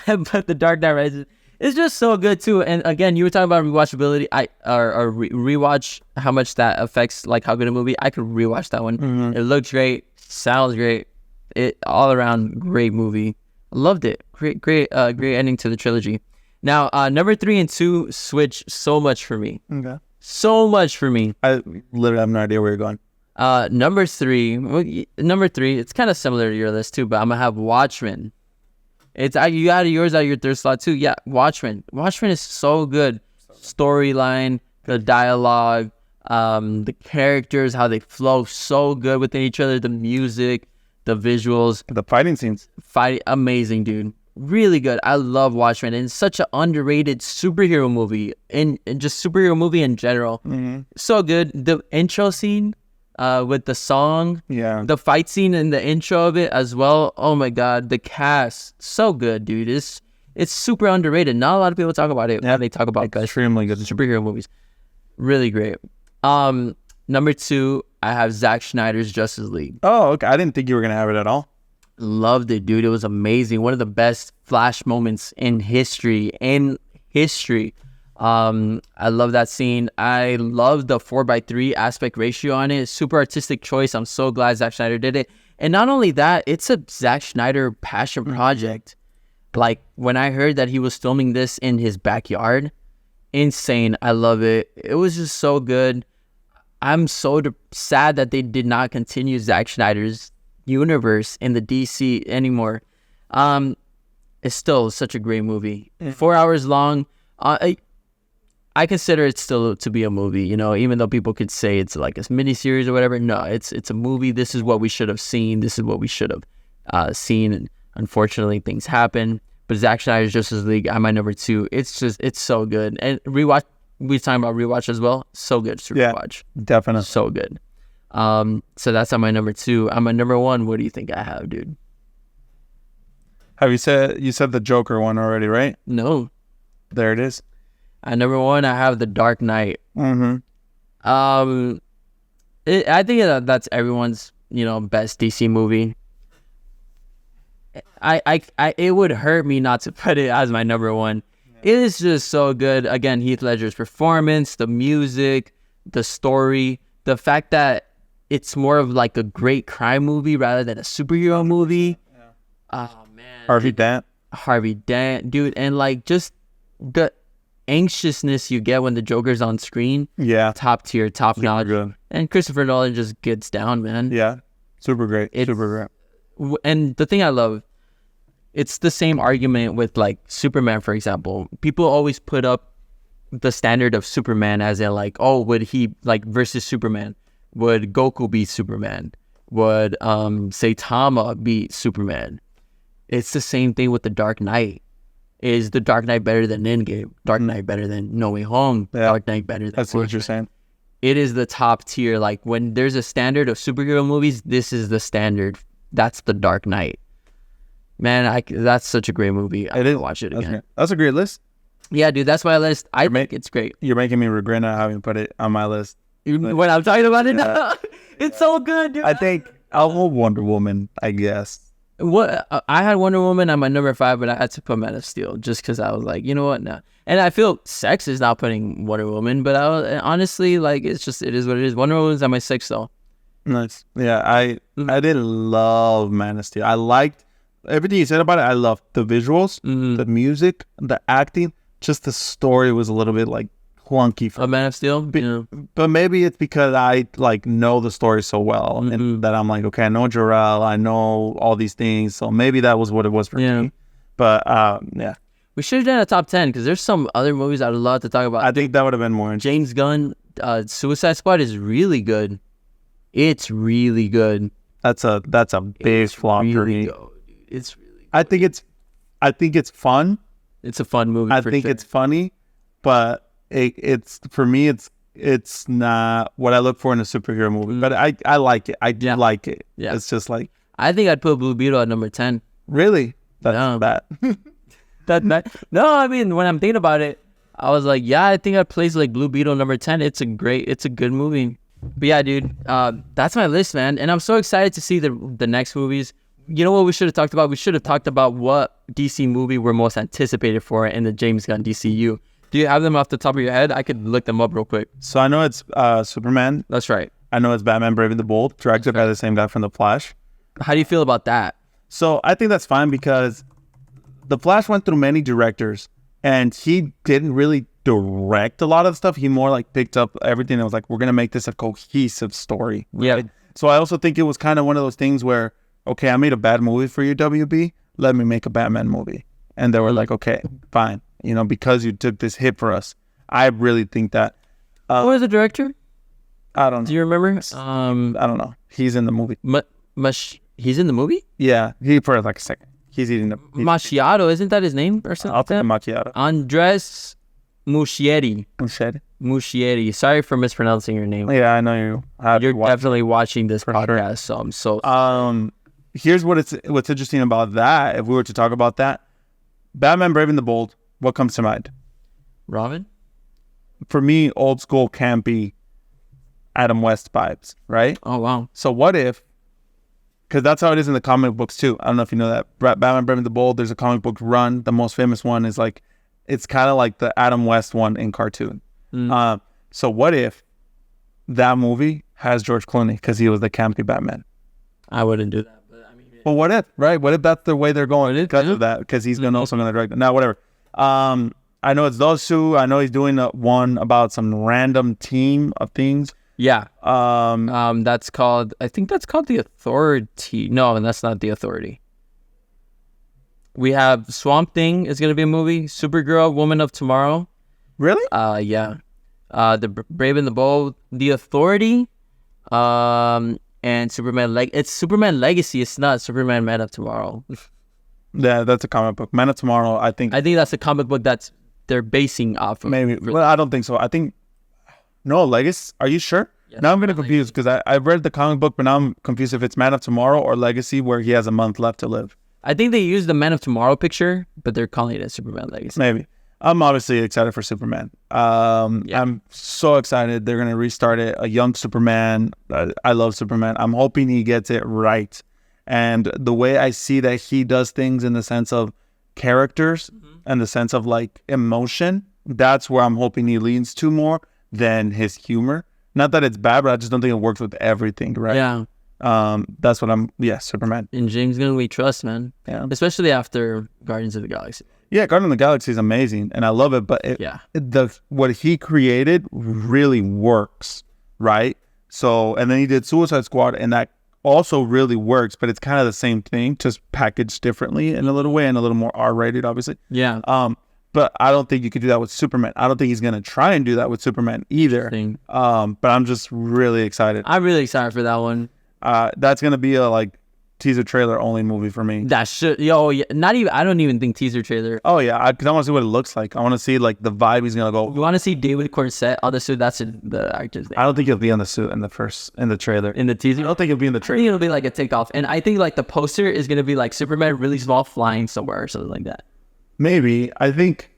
But The Dark Knight Rises is just so good too. And again, you were talking about rewatchability. Rewatch how much that affects like how good a movie. I could rewatch that one. Mm-hmm. It looks great, sounds great. It all around great movie. Loved it. Great ending to the trilogy. Now, number 3 and 2 switch so much for me. Okay. So much for me. I literally have no idea where you're going. Number three, it's kind of similar to your list too, but I'm gonna have Watchmen. You got yours out your third slot too. Yeah, Watchmen. Watchmen is so good. Storyline, the dialogue, the characters, how they flow so good within each other. The music, the visuals, The fighting scenes. amazing, dude. Really good. I love Watchmen, and it's such an underrated superhero movie, and just superhero movie in general. Mm-hmm. So good. The intro scene, with the song, Yeah. the fight scene and the intro of it as well. Oh my god, the cast, so good, dude. It's super underrated. Not a lot of people talk about it when they talk about Extremely good. superhero movies. Really great. Number 2, I have Zack Snyder's Justice League. Oh, okay. I didn't think you were gonna have it at all. Loved it, dude. It was amazing. One of the best Flash moments in history. I love that scene. I love the 4:3 aspect ratio on it. Super artistic choice. I'm so glad Zack Snyder did it. And not only that, it's a Zack Snyder passion project. Like when I heard that he was filming this in his backyard, insane. I love it. It was just so good. I'm so sad that they did not continue Zack Snyder's universe in the DC anymore. It's still such a great movie. 4 hours long. I consider it still to be a movie, you know, even though people could say it's like a mini series or whatever. No, it's a movie. This is what we should have seen. This is what we should have seen. And unfortunately, things happen. But Zack Snyder's Justice League, I'm my number 2. It's so good. And rewatch. We talking about rewatch as well. So good to rewatch. Definitely. So good. So that's on my number 2. On my number 1, what do you think I have, dude? You said the Joker one already, right? No. There it is. At number 1, I have The Dark Knight. Mm-hmm. I think that's everyone's, best DC movie. It would hurt me not to put it as my number 1. It is just so good. Again, Heath Ledger's performance, the music, the story, the fact that it's more of like a great crime movie rather than a superhero movie. Yeah. Oh man, Harvey Dent, dude, and like just the anxiousness you get when the Joker's on screen. Yeah, top tier, top notch. Good. And Christopher Nolan just gets down, man. Yeah, super great. Super great. And the thing I love, it's the same argument with like Superman, for example. People always put up the standard of Superman as in like, oh, would he like versus Superman? Would Goku beat Superman? Would Saitama beat Superman? it's the same thing with the Dark Knight. Is the Dark Knight better than Endgame? Dark Knight better than No Way Home? Yeah. Dark Knight better than... I see what you're saying. It is the top tier. Like, when there's a standard of superhero movies, this is the standard. That's the Dark Knight. Man, that's such a great movie. I didn't watch it again. That's a great list. Yeah, dude, that's my list. I think it's great. You're making me regret not having put it on my list. When I'm talking about it now, it's so good, dude. I think I'll go Wonder Woman, I guess. What I had Wonder Woman on my number 5, but I had to put Man of Steel just because I was like, you know what, no. And I feel Sex is not putting Wonder Woman, but honestly, like, it is what it is. Wonder Woman's on my 6 though. Nice. Yeah, I didn't love Man of Steel. I liked everything you said about it. I loved the visuals, the music, the acting. Just the story was a little bit like clunky for Man of Steel. But maybe it's because I like know the story so well, and that I'm like, okay, I know Jor-El, I know all these things, so maybe that was what it was for me. But yeah, we should have done a top 10 because there's some other movies I'd love to talk about. I think that would have been more interesting. James Gunn, Suicide Squad is really good. It's really good. That's a big flop for me. It's really good. I think it's fun. It's a fun movie. I think it's funny, but it's for me it's not what I look for in a superhero movie. But I like it. I do like it. Yeah. It's just like, I think I'd put Blue Beetle at number 10. Really? That's bad. That's bad. No, I mean, when I'm thinking about it, I was like, yeah, I think I'd place like Blue Beetle number 10. It's a good movie. But yeah, dude, that's my list, man. And I'm so excited to see the next movies. You know what we should have talked about? We should have talked about what DC movie we're most anticipated for in the James Gunn DCU. Do you have them off the top of your head? I could look them up real quick. So I know it's Superman. That's right. I know it's Batman Brave and the Bold, directed by the same guy from The Flash. How do you feel about that? So I think that's fine because The Flash went through many directors and he didn't really direct a lot of stuff. He more like picked up everything and was like, we're going to make this a cohesive story. Right? Yeah. So I also think it was kind of one of those things where, okay, I made a bad movie for you, WB. Let me make a Batman movie. And they were like, okay, fine. You know, because you took this hit for us. I really think that. Who was the director? I don't know. Do you remember? I don't know. He's in the movie. He's in the movie? Yeah. He for like a second. He's eating the... Macchiato. Isn't that his name or something? I'll take a macchiato. Andres Muschietti. Muschietti? Muschietti. Sorry for mispronouncing your name. Yeah, I know you. You're definitely watching this podcast, so I'm so... Here's what's interesting about that. If we were to talk about that, Batman Brave and the Bold, what comes to mind? Robin? For me, old school campy Adam West vibes, right? Oh, wow. So what if, because that's how it is in the comic books too. I don't know if you know that. Batman Brave and the Bold, there's a comic book run. The most famous one is like, it's kind of like the Adam West one in cartoon. So what if that movie has George Clooney because he was the campy Batman? I wouldn't do that. Well, what if, right? What if that's the way they're going because of that? Because he's also going to direct it. Now, whatever. I know it's those two. I know he's doing one about some random team of things. Yeah. That's called, I think that's called The Authority. No, and that's not The Authority. We have Swamp Thing is going to be a movie. Supergirl, Woman of Tomorrow. Really? Yeah. The Brave and the Bold, The Authority. And Superman, it's Superman Legacy. It's not Superman Man of Tomorrow. Yeah, that's a comic book. Man of Tomorrow, I think that's a comic book that's they're basing off of. Maybe. Well, I don't think so. I think, no, Legacy. Are you sure? Yes, now I'm getting confused because I read the comic book, but now I'm confused if it's Man of Tomorrow or Legacy where he has a month left to live. I think they used the Man of Tomorrow picture, but they're calling it Superman Legacy. Maybe. I'm obviously excited for Superman. I'm so excited. They're going to restart it. A young Superman. I love Superman. I'm hoping he gets it right. And the way I see that he does things in the sense of characters and the sense of like emotion, that's where I'm hoping he leans to more than his humor. Not that it's bad, but I just don't think it works with everything, right? Yeah. That's what Superman. In James Gunn we trust, man. Yeah. Especially after Guardians of the Galaxy. Yeah, Guardians of the Galaxy is amazing, and I love it. But what he created really works, right? So, and then he did Suicide Squad, and that also really works. But it's kind of the same thing, just packaged differently in a little way and a little more R-rated, obviously. Yeah. But I don't think you could do that with Superman. I don't think he's gonna try and do that with Superman either. But I'm just really excited. I'm really excited for that one. That's gonna be a like teaser trailer only movie for me. That should, yo, yeah, not even, I don't even think teaser trailer. Oh yeah, because I want to see what it looks like. I want to see like the vibe he's gonna go. You want to see David Corset on the suit? That's the actor's name. I don't think he'll be on the suit in the trailer. In the teaser? I don't think he'll be in the I trailer. think it'll be like a takeoff. And I think like the poster is going to be like Superman really small flying somewhere or something like that. Maybe. I think.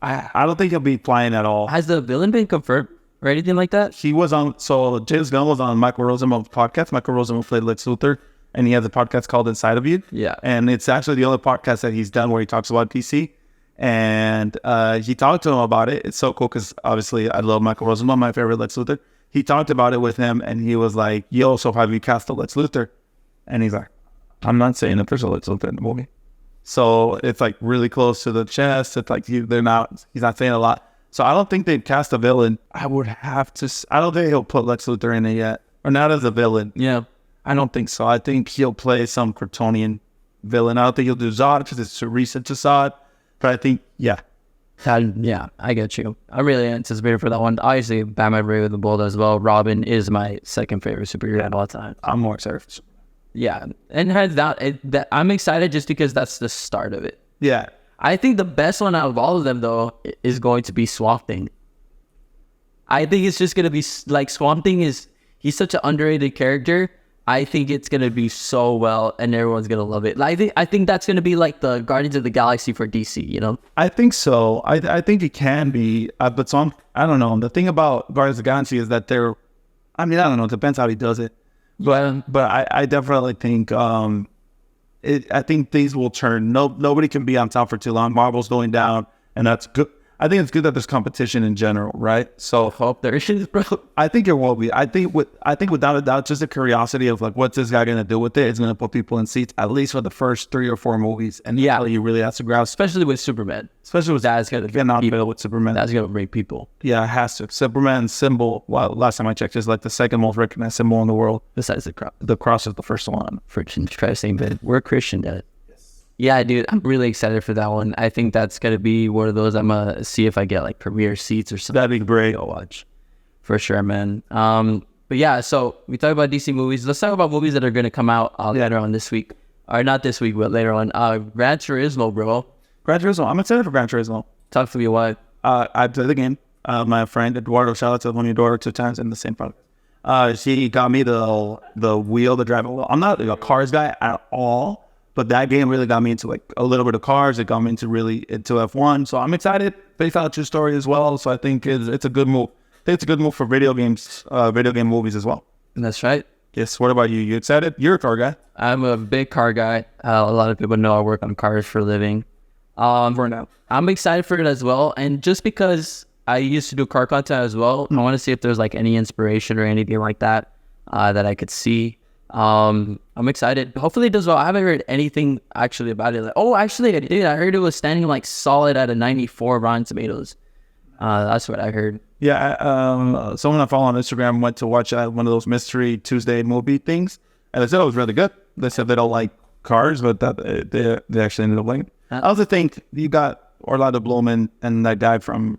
I don't think he'll be flying at all. Has the villain been confirmed or anything like that? He was on. So James Gunn was on Michael Rosenbaum's podcast. Michael Rosenbaum played Lex Luthor, and he has a podcast called Inside of You. Yeah. And it's actually the only podcast that he's done where he talks about DC. And he talked to him about it. It's so cool because obviously I love Michael Rosenbaum, my favorite Lex Luthor. He talked about it with him, and he was like, "Yo, so have you cast a Lex Luthor?" And he's like, "I'm not saying that there's a Lex Luthor in the movie." So it's like really close to the chest. It's like he's not saying a lot. So I don't think they'd cast a villain. I don't think he'll put Lex Luthor in it yet. Or not as a villain. Yeah. I don't think so. I think he'll play some Kryptonian villain. I don't think he'll do Zod because it's too recent to Zod. But I think, yeah. Yeah, I get you. I really anticipated for that one. Obviously, Batman Brave and the Bold as well. Robin is my second favorite superhero of all time. I'm more excited for Superman. Yeah. And has that I'm excited just because that's the start of it. Yeah. I think the best one out of all of them, though, is going to be Swamp Thing. I think it's just going to be like Swamp Thing he's such an underrated character. I think it's going to be so well and everyone's going to love it. Like, I think that's going to be like the Guardians of the Galaxy for DC, you know? I think so. I think it can be. But so I don't know. The thing about Guardians of the Galaxy is that I don't know. It depends how he does it. But I definitely think I think things will turn. Nobody can be on top for too long. Marvel's going down, and that's good. I think it's good that there's competition in general, right? So Hope there is, bro. I think it will be. I think without a doubt, just the curiosity of like, what's this guy gonna do with it? It's gonna put people in seats at least for the first 3 or 4 movies, and Yeah. he really has to grasp. Especially with Superman. Especially with That's going to getting on field with Superman. That's going to bring people. Yeah, it has to. Superman's symbol. Well, last time I checked, is like the second most recognized symbol in the world. Besides the cross. The cross is the first one. Friction, try saying that we're Christian, Dad. Yeah, dude, I'm really excited for that one. I think that's going to be one of those I'm going to see if I get like premiere seats or something. That'd be great. I'll watch. For sure, man. But yeah, so we talk about DC movies. Let's talk about movies that are going to come out later on this week. Or not this week, but later on. Gran Turismo, bro. Gran Turismo. I'm excited for Gran Turismo. Talk to me, why? I played the game. My friend Eduardo, shout out to one of your daughter 2 times in the same podcast. She got me the driving wheel. I'm not a cars guy at all. But that game really got me into like a little bit of cars. It got me into F1. So I'm excited. Based on a true story as well. So I think it's a good move. I think it's a good move for video game movies as well. That's right. Yes. What about you? You excited? You're a car guy. I'm a big car guy. A lot of people know I work on cars for a living. For now, I'm excited for it as well. And just because I used to do car content as well, I want to see if there's like any inspiration or anything like that that I could see. I'm excited. Hopefully it does well. I haven't heard anything actually about it. Like, actually I did. I heard it was standing like solid at a 94 Rotten Tomatoes. That's what I heard. Yeah. Someone I follow on Instagram went to watch one of those Mystery Tuesday movie things, and they said it was really good. They said they don't like cars, but that they actually ended up liking it. I also think you got Orlando Bloom and that guy from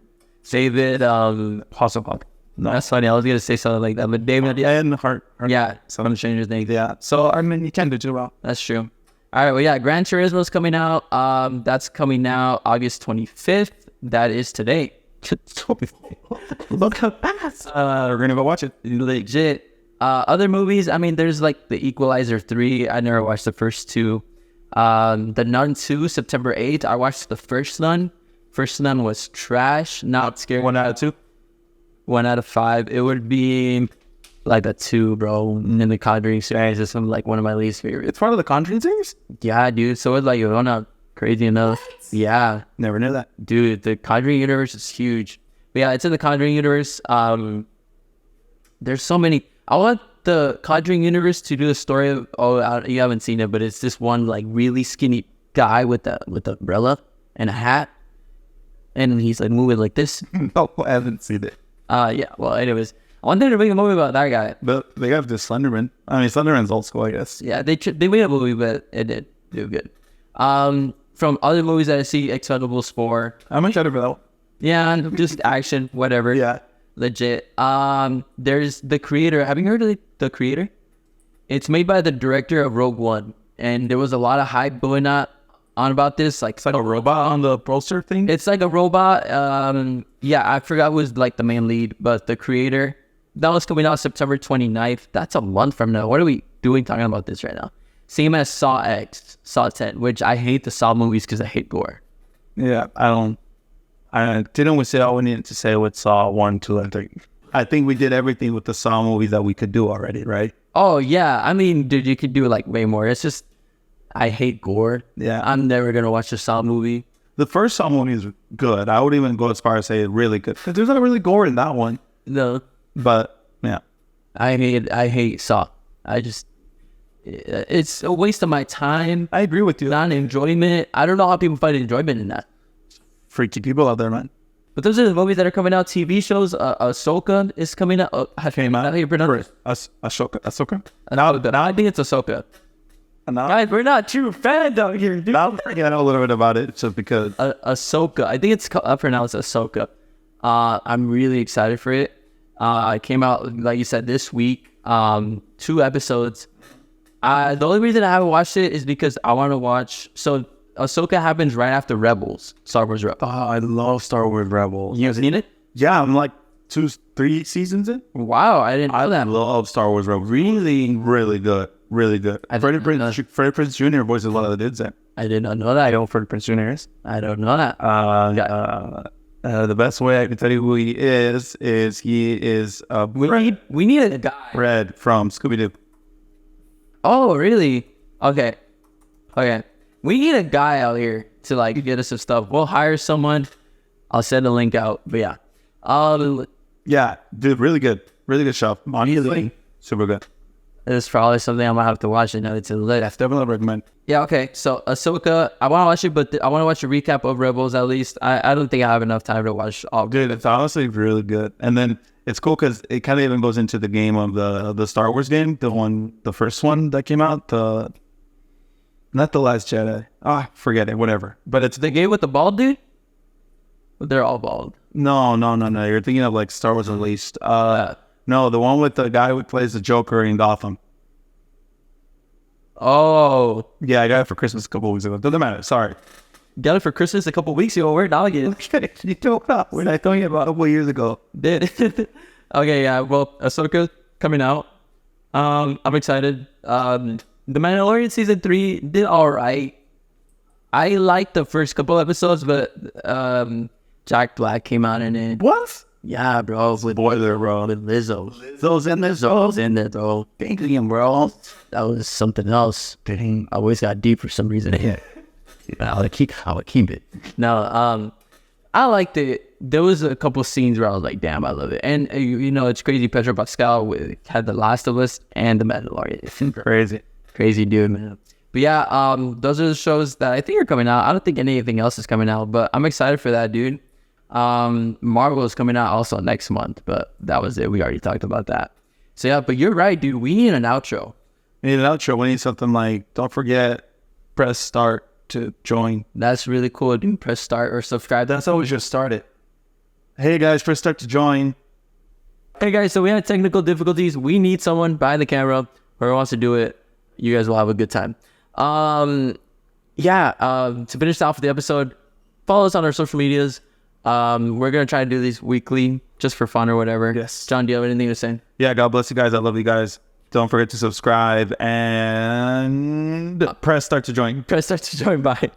David Hasselhoff. No, that's funny. I was gonna say something like that, but David, and Hart. Yeah, someone changed his name. Yeah. So I mean, you can do too well. That's true. All right. Well, yeah, Gran Turismo is coming out. That's coming out August 25th. That is today. Look how fast. We're gonna go watch it. Legit. Other movies. I mean, there's like The Equalizer 3. I never watched the first 2. The Nun 2, September 8th. I watched the first Nun. First Nun was trash. Not scary. 1 out of 2. 1 out of 5. It would be like a 2, bro. In the Conjuring series, it's like one of my least favorites. It's part of the Conjuring series? Yeah, dude. So it's like, you're not crazy enough. Yeah. Never knew that. Dude, the Conjuring universe is huge. But yeah, it's in the Conjuring universe. There's so many. I want the Conjuring universe to do a story of, you haven't seen it, but it's this one like really skinny guy with the umbrella and a hat. And he's like moving like this. No, I haven't seen it. Yeah, well, anyways, I wanted to make a movie about that guy. But they have this Slenderman. I mean, Slenderman's old school, I guess. Yeah, they made a movie, but it did do good. From other movies that I see, Expendables 4. I'm excited for that one. Yeah, just action, whatever. Yeah. Legit. There's The Creator. Have you heard of The Creator? It's made by the director of Rogue One. and there was a lot of hype going on about this. Like It's like a robot on the poster thing. it's like a robot. Yeah, I forgot who was like the main lead, but the creator. That was coming out September 29th. That's a month from now. What are we doing talking about this right now? Same as Saw X, Saw 10, which I hate the Saw movies because I hate gore. Yeah, I didn't say all we needed to say with Saw 1, 2, and 3. I think we did everything with the Saw movies that we could do already, right? Oh, yeah. I mean, dude, you could do like way more. It's just, I hate gore. Yeah. I'm never going to watch a Saw movie. The first Saw movie is good. I would even go as far as say really good. Because there's not really gore in that one. No. But, yeah. I hate Saw. It's a waste of my time. I agree with you. Not enjoyment. I don't know how people find enjoyment in that. Freaky people out there, man. But those are the movies that are coming out. TV shows. Ahsoka is coming out. How you pronounce it? Ahsoka? Now I think it's Ahsoka. Now, Guys, we're not true fans out here, dude. now I know a little bit about it just because. Ahsoka. I think it's pronounced Ahsoka. I'm really excited for it. It came out, like you said, this week. 2 episodes. The only reason I haven't watched it is because I want to watch. So Ahsoka happens right after Rebels, Star Wars Rebels. Oh, I love Star Wars Rebels. You seen it? Yeah, I'm like 2, 3 seasons in. Wow, I didn't know that. Love Star Wars Rebels. Really, really good. Really good. Freddie Prinze Jr. voices one of the dudes in. I did not know that. I know Freddie Prinze Jr. is. I don't know that. The best way I can tell you who he is he is We need a guy. Red from Scooby-Doo. Oh, really? Okay. We need a guy out here to like get us some stuff. We'll hire someone. I'll send a link out. But yeah. Yeah, dude, really good. Really good show. Honestly, super good. It's probably something I might have to watch and it's a list. That's definitely recommend. Yeah, okay. So Ahsoka, I want to watch it, but I want to watch a recap of Rebels at least. I don't think I have enough time to watch all. Dude, it's honestly really good. And then it's cool because it kind of even goes into the game of the Star Wars game, the first one that came out, not the Last Jedi. Forget it, whatever. But it's The game with the bald dude? They're all bald. no. You're thinking of like Star Wars Unleashed. No, the one with the guy who plays the Joker in Gotham. Oh, Yeah, I got it for Christmas a couple weeks ago. Doesn't matter. Sorry. got it for Christmas a couple weeks ago. Where did I get it? You don't know. We're not talking about a couple years ago. Did. Okay, yeah. Well, Ahsoka coming out. I'm excited. The Mandalorian season 3 did all right. I liked the first couple episodes, but Jack Black came out in it. What? Yeah, bro. With Spoiler, bro. Lizzo. Those in this. Lizzo's in there, though. Damn, bro. That was something else. I always got deep for some reason. Yeah. I would keep it. No, I liked it. There was a couple scenes where I was like, damn, I love it. And, it's crazy. Pedro Pascal had The Last of Us and The Mandalorian. It's crazy dude, man. But yeah, those are the shows that I think are coming out. I don't think anything else is coming out, but I'm excited for that, dude. Marvel is coming out also next month, but that was it. We already talked about that. So yeah, but you're right, dude. We need an outro. We need an outro. We need something like, don't forget, press start to join. That's really cool, dude. Press start or subscribe. That's how we just started. Hey guys, press start to join. Hey guys, so we had technical difficulties. We need someone behind the camera. Whoever wants to do it, you guys will have a good time. To finish off the episode, follow us on our social medias. We're gonna try to do these weekly just for fun or whatever. Yes. John, do you have anything to say? Yeah, God bless you guys. I love you guys. Don't forget to subscribe and press start to join. Press start to join. Bye.